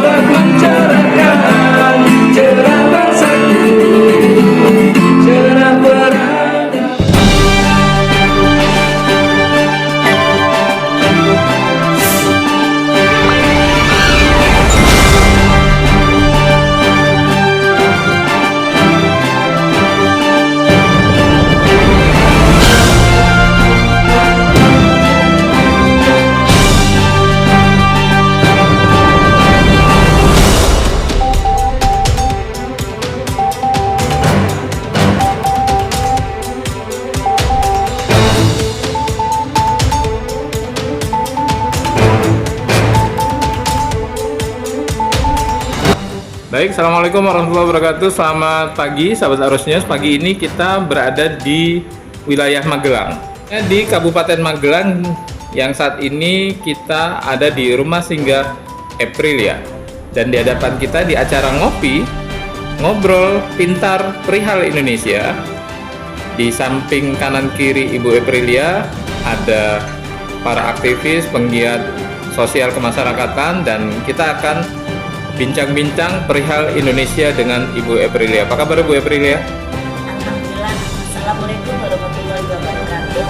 telah mencerahkan cerah bangsaku, cerah peradaban. Baik, Assalamualaikum warahmatullahi wabarakatuh. Selamat pagi, sahabat Arus News. Pagi ini kita berada di wilayah Magelang, di Kabupaten Magelang, yang saat ini kita ada di Rumah Singgah Aprilia. Dan di hadapan kita di acara ngopi, ngobrol pintar perihal Indonesia. Di samping kanan kiri Ibu Aprilia ada para aktivis, penggiat sosial kemasyarakatan, dan kita akan bincang-bincang perihal Indonesia dengan Ibu Aprilia. Apa kabar Bu Aprilia? Alhamdulillah. Assalamualaikum warahmatullahi wabarakatuh.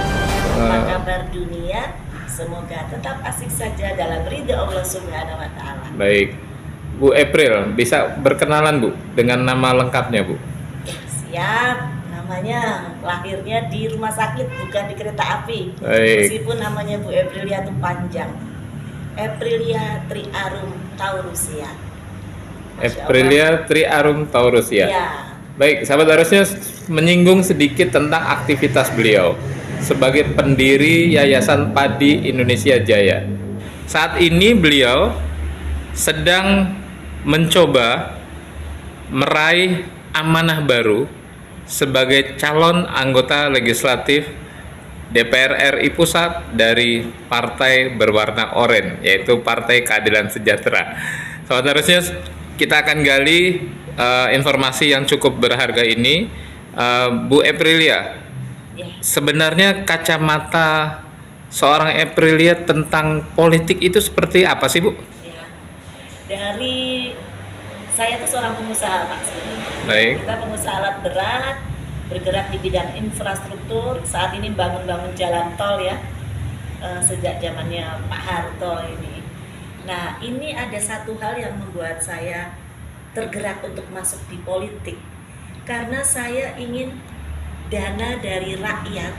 Apa kabar dunia? Semoga tetap asik saja dalam ridha Allah Subhanahu wa Ta'ala. Baik, Bu April, bisa berkenalan Bu dengan nama lengkapnya Bu? Siap. Namanya lahirnya di rumah sakit, bukan di kereta api. Baik. Meskipun namanya Bu Aprilia itu panjang. Aprilia Triarum Taurusia. Masya Aprilia Triarum Taurusia. Ya. Baik, sahabat harusnya menyinggung sedikit tentang aktivitas beliau sebagai pendiri Yayasan Padi Indonesia Jaya. Saat ini beliau sedang mencoba meraih amanah baru sebagai calon anggota legislatif DPR RI Pusat dari partai berwarna oranye, yaitu Partai Keadilan Sejahtera. Sahabat harusnya kita akan gali informasi yang cukup berharga ini. Bu Aprilia, Ya. sebenarnya kacamata seorang Aprilia tentang politik itu seperti apa sih Bu? Ya. Dari saya tuh seorang pengusaha Pak. Baik. Kita pengusaha alat berat, bergerak di bidang infrastruktur. Saat ini bangun-bangun jalan tol ya, sejak zamannya Pak Harto ini. Nah, ini ada satu hal yang membuat saya tergerak untuk masuk di politik, karena saya ingin dana dari rakyat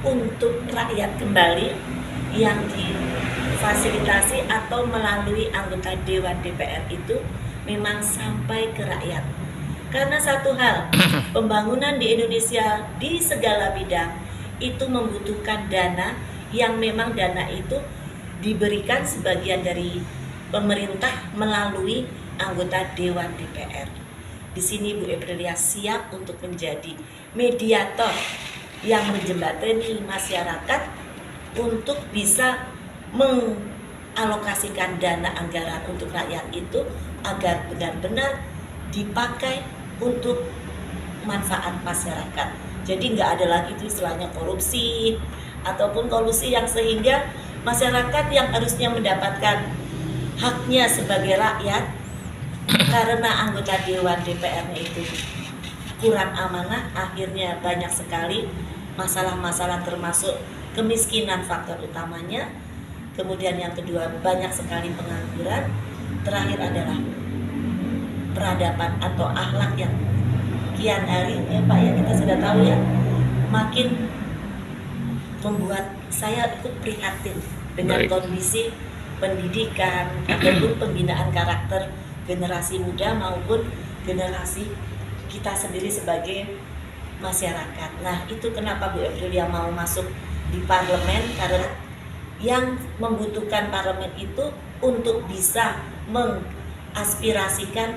untuk rakyat kembali yang difasilitasi atau melalui anggota Dewan DPR itu memang sampai ke rakyat. Karena satu hal, pembangunan di Indonesia di segala bidang itu membutuhkan dana yang memang dana itu diberikan sebagian dari pemerintah melalui anggota Dewan DPR. Di sini Bu Aprilia siap untuk menjadi mediator yang menjembatani masyarakat untuk bisa mengalokasikan dana anggaran untuk rakyat itu agar benar-benar dipakai untuk manfaat masyarakat. Jadi nggak ada lagi itu istilahnya korupsi ataupun kolusi yang sehingga masyarakat yang harusnya mendapatkan haknya sebagai rakyat karena anggota Dewan DPR-nya itu kurang amanah, akhirnya banyak sekali masalah-masalah termasuk kemiskinan faktor utamanya. Kemudian yang kedua, banyak sekali pengangguran. Terakhir adalah peradaban atau akhlak yang kian hari ya Pak ya, kita sudah tahu ya, makin membuat saya ikut prihatin dengan Baik. kondisi pendidikan ataupun pembinaan karakter generasi muda maupun generasi kita sendiri sebagai masyarakat. Nah, itu kenapa Bu Aprilia mau masuk di parlemen, karena yang membutuhkan parlemen itu untuk bisa mengaspirasikan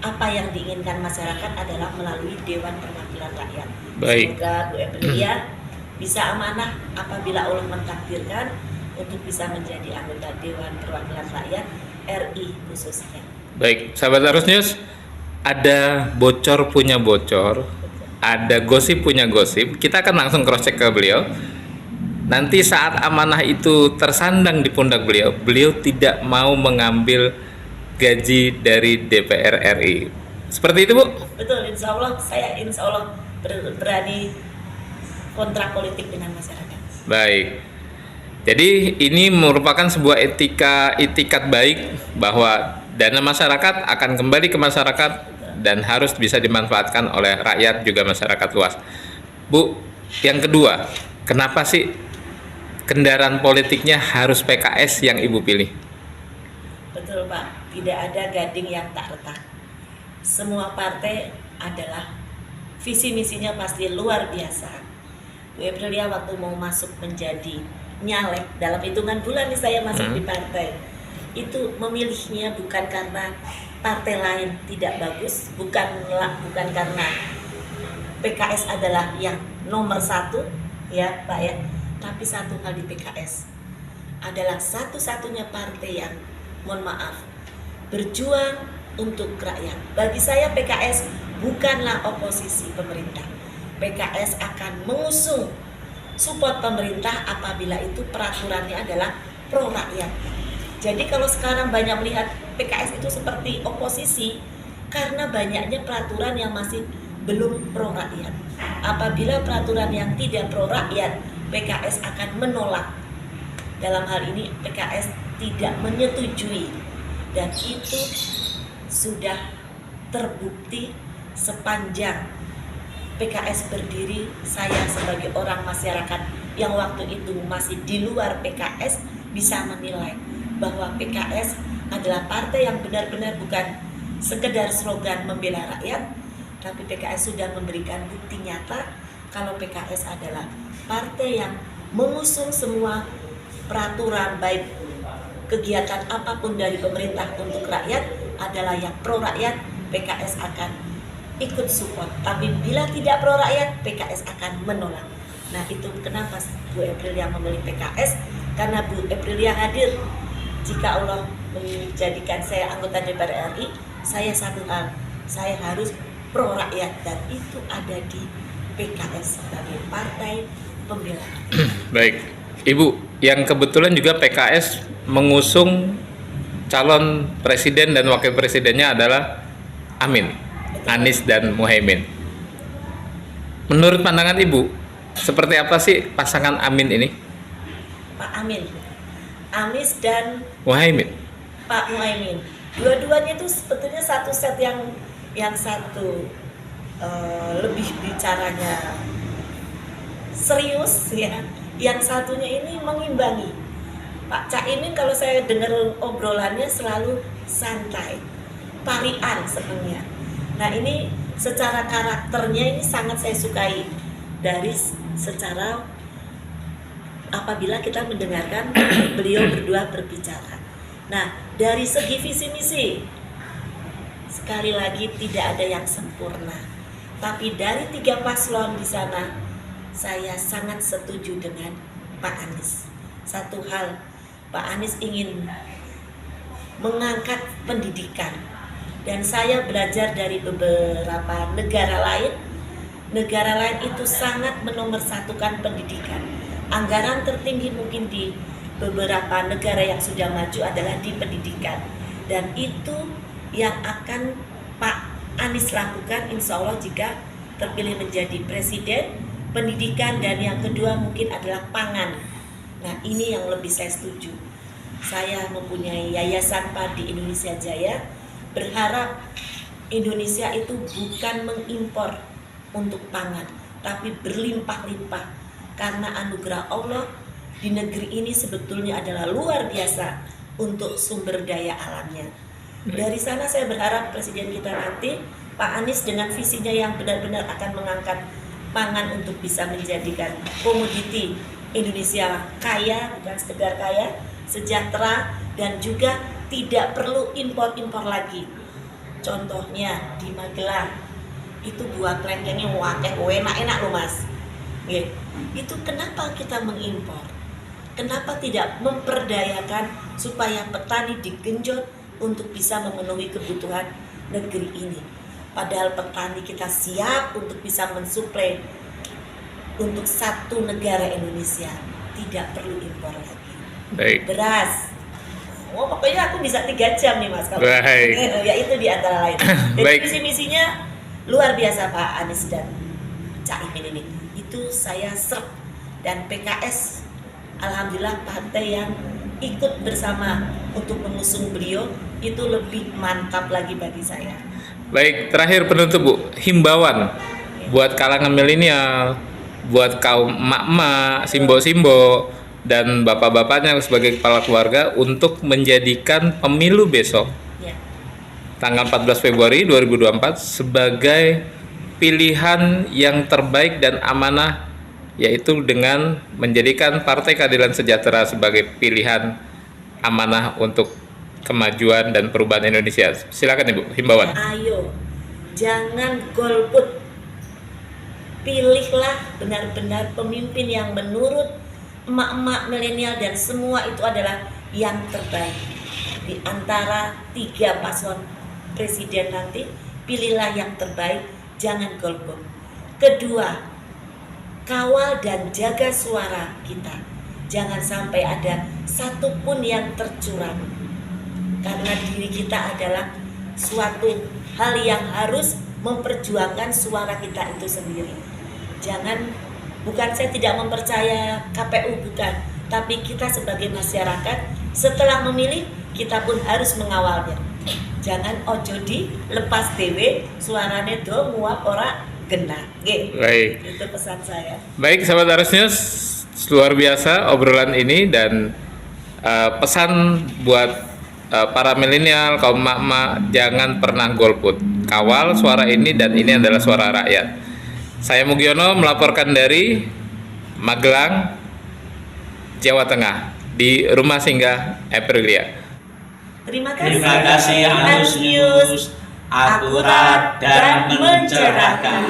apa yang diinginkan masyarakat adalah melalui Dewan Perwakilan Rakyat. Baik. Semoga Bu Aprilia bisa amanah apabila Allah mentakdirkan untuk bisa menjadi anggota Dewan Perwakilan Rakyat RI khususnya. Baik, sahabat Arus News, ada bocor punya bocor, ada gosip punya gosip. Kita akan langsung cross check ke beliau. Nanti saat amanah itu tersandang di pundak beliau, beliau tidak mau mengambil gaji dari DPR RI. Seperti itu, Bu? Betul, saya insya Allah berani kontrak politik dengan masyarakat. Baik. Jadi ini merupakan sebuah itikat baik bahwa dana masyarakat akan kembali ke masyarakat dan harus bisa dimanfaatkan oleh rakyat juga masyarakat luas. Bu, yang kedua, kenapa sih kendaraan politiknya harus PKS yang Ibu pilih? Betul Pak, tidak ada gading yang tak retak. Semua partai adalah visi misinya pasti luar biasa. Bu Aprilia waktu mau masuk menjadi nyalek, dalam hitungan bulan nih saya masuk di partai, itu memilihnya bukan karena partai lain tidak bagus, bukan karena PKS adalah yang nomor satu ya Pak ya, tapi satu hal di PKS adalah satu-satunya partai yang mohon maaf berjuang untuk rakyat. Bagi saya PKS bukanlah oposisi pemerintah. PKS akan mengusung support pemerintah apabila itu peraturannya adalah pro rakyat. Jadi kalau sekarang banyak melihat PKS itu seperti oposisi karena banyaknya peraturan yang masih belum pro rakyat. Apabila peraturan yang tidak pro rakyat, PKS akan menolak. Dalam hal ini PKS tidak menyetujui, dan itu sudah terbukti sepanjang PKS berdiri. Saya sebagai orang masyarakat yang waktu itu masih di luar PKS bisa menilai bahwa PKS adalah partai yang benar-benar bukan sekedar slogan membela rakyat, tapi PKS sudah memberikan bukti nyata kalau PKS adalah partai yang mengusung semua peraturan baik kegiatan apapun dari pemerintah untuk rakyat adalah yang pro rakyat. PKS akan ikut support, tapi bila tidak pro rakyat, PKS akan menolak. Nah itu kenapa Bu Aprilia memilih PKS, karena Bu Aprilia hadir. Jika Allah menjadikan saya anggota DPR RI, saya satu hal, saya harus pro rakyat, dan itu ada di PKS sebagai partai pembela rakyat. Baik, Ibu, yang kebetulan juga PKS mengusung calon presiden dan wakil presidennya adalah Amin, Anies dan Muhaimin. Menurut pandangan Ibu, seperti apa sih pasangan Amin ini? Pak Amin, Anies dan Muhaimin. Pak Muhaimin, dua-duanya itu sebetulnya satu set yang satu lebih bicaranya serius ya, yang satunya ini mengimbangi. Pak Caimin kalau saya dengar obrolannya selalu santai, parian sebenarnya. Nah ini secara karakternya ini sangat saya sukai dari secara apabila kita mendengarkan beliau berdua berbicara. Nah dari segi visi misi, sekali lagi tidak ada yang sempurna, tapi dari 3 paslon di sana saya sangat setuju dengan Pak Anies. Satu hal, Pak Anies ingin mengangkat pendidikan, dan saya belajar dari beberapa negara lain itu sangat menomorsatukan pendidikan. Anggaran tertinggi mungkin di beberapa negara yang sudah maju adalah di pendidikan, dan itu yang akan Pak Anies lakukan insya Allah jika terpilih menjadi presiden. Pendidikan, dan yang kedua mungkin adalah pangan. Nah ini yang lebih saya setuju. Saya mempunyai Yayasan Padi Indonesia Jaya, berharap Indonesia itu bukan mengimpor untuk pangan, tapi berlimpah-limpah, karena anugerah Allah di negeri ini sebetulnya adalah luar biasa untuk sumber daya alamnya. Dari sana saya berharap presiden kita nanti Pak Anies dengan visinya yang benar-benar akan mengangkat pangan untuk bisa menjadikan komoditi Indonesia kaya, bukan sekedar kaya, sejahtera, dan juga tidak perlu impor-impor lagi. Contohnya di Magelang itu buah klengkengnya wakeh enak-enak loh Mas. Itu kenapa kita mengimpor? Kenapa tidak memperdayakan supaya petani digenjot untuk bisa memenuhi kebutuhan negeri ini? Padahal petani kita siap untuk bisa mensuplai untuk satu negara Indonesia, tidak perlu impor lagi. Baik. Beras, Oh, pokoknya aku bisa 3 jam nih Mas kalau. Baik. Ya itu di antara lain. Jadi Baik. visi-misinya luar biasa Pak Anies dan Cak Imin ini. Itu saya serap, dan PKS alhamdulillah partai yang ikut bersama untuk mengusung beliau itu lebih mantap lagi bagi saya. Baik, terakhir penutup Bu, himbauan buat kalangan milenial, buat kaum emak-emak, simbo-simbo, dan bapak-bapaknya sebagai kepala keluarga untuk menjadikan pemilu besok Ya. tanggal 14 Februari 2024 sebagai pilihan yang terbaik dan amanah, yaitu dengan menjadikan Partai Keadilan Sejahtera sebagai pilihan amanah untuk kemajuan dan perubahan Indonesia. Silakan Ibu, himbauan. Ayo, jangan golput. Pilihlah benar-benar pemimpin yang menurut emak-emak milenial dan semua itu adalah yang terbaik. Di antara 3 paslon presiden nanti, pilihlah yang terbaik, jangan golput. Kedua, kawal dan jaga suara kita. Jangan sampai ada satupun yang tercurang. Karena diri kita adalah suatu hal yang harus memperjuangkan suara kita itu sendiri. Bukan saya tidak mempercaya KPU, bukan, tapi kita sebagai masyarakat setelah memilih kita pun harus mengawalnya. Jangan ojo di lepas dewe suarane do nguap ora genah. Baik. Itu pesan saya. Baik, sahabat Aros News, luar biasa obrolan ini, dan pesan buat para milenial, kaum emak-emak, jangan pernah golput. Kawal suara ini, dan ini adalah suara rakyat. Saya Mugiono melaporkan dari Magelang, Jawa Tengah, di Rumah Singgah Aprilia. Terima kasih. Terima kasih Arus News, akurat dan mencerahkan.